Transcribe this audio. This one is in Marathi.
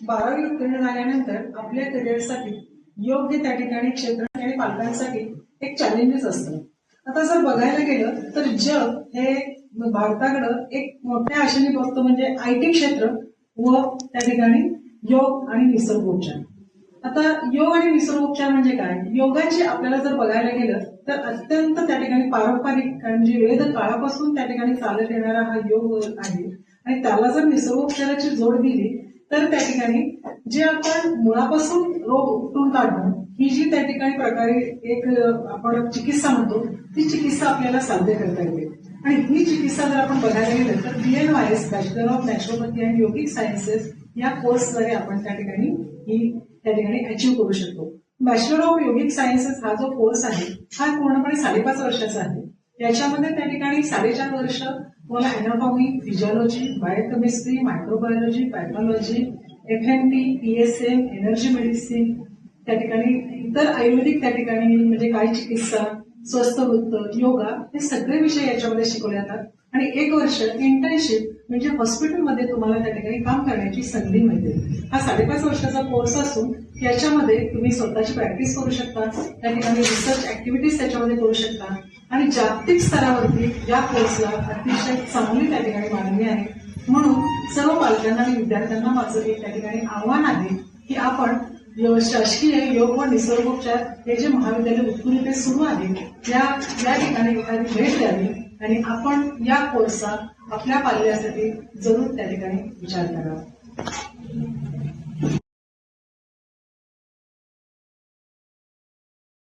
12वी उत्तीर्ण झाल्यानंतर आपल्या करिअरसाठी योग्य त्या ठिकाणी क्षेत्र आणि पालकांसाठी एक चॅलेंजेस असतं. आता जर बघायला गेलं तर जग हे भारताकडं एक मोठ्या आशेने बघतो, म्हणजे IT क्षेत्र व त्या ठिकाणी योग आणि निसर्गोपचार. आता योग आणि निसर्गोपचार म्हणजे काय? योगाची आपल्याला जर बघायला गेलं तर अत्यंत त्या ठिकाणी पारंपरिक म्हणजे वेद काळापासून त्या ठिकाणी चालत येणारा हा योग आहे. आणि त्याला जर निसर्गोपचाराची जोड दिली तर त्या ठिकाणी जे आपण मुळापासून रोग उपटून काढणं ही जी त्या ठिकाणी प्रकारे एक आपण चिकित्सा म्हणतो, ती चिकित्सा आपल्याला साध्य करता येते. आणि ही चिकित्सा जर आपण बघायला गेलं तर BNYS bachelor of naturopathy and yogic sciences या कोर्सद्वारे आपण त्या ठिकाणी ही त्या ठिकाणी अचीव्ह करू शकतो. बॅचलर ऑफ योगिक सायन्सेस हा जो कोर्स आहे हा पूर्णपणे 5.5 वर्षाचा आहे. याच्यामध्ये त्या ठिकाणी 4.5 वर्ष तुम्हाला anatomy, physiology, biochemistry, microbiology, pathology, FMT, PSM, energy medicine, त्या ठिकाणी इतर आयुर्वेदिक त्या ठिकाणी म्हणजे काय चिकित्सा, स्वस्थ वृत्त, योगा हे सगळे विषय याच्यामध्ये शिकवले जातात. आणि 1 वर्ष इंटर्नशिप म्हणजे हॉस्पिटलमध्ये तुम्हाला त्या ठिकाणी काम करण्याची संधी मिळते. हा 5.5 वर्षाचा कोर्स असून याच्यामध्ये तुम्ही स्वतःची प्रॅक्टिस करू शकता, त्या ठिकाणी रिसर्च ऍक्टिव्हिटीज त्याच्यामध्ये करू शकता. आणि जागतिक स्तरावरती या कोर्सला अतिशय चांगली त्या ठिकाणी मागणी आहे. म्हणून सर्व पालकांना आणि विद्यार्थ्यांना माझं एक त्या ठिकाणी आव्हान आहे की आपण शासकीय योग व निसर्गोपचार हे जे महाविद्यालय उत्तुंगते सुरू आहे या ठिकाणी एखादी भेट द्यावी आणि आपण या कोर्सचा आपल्या पाल्यासाठी जरूर त्या ठिकाणी विचार करावा.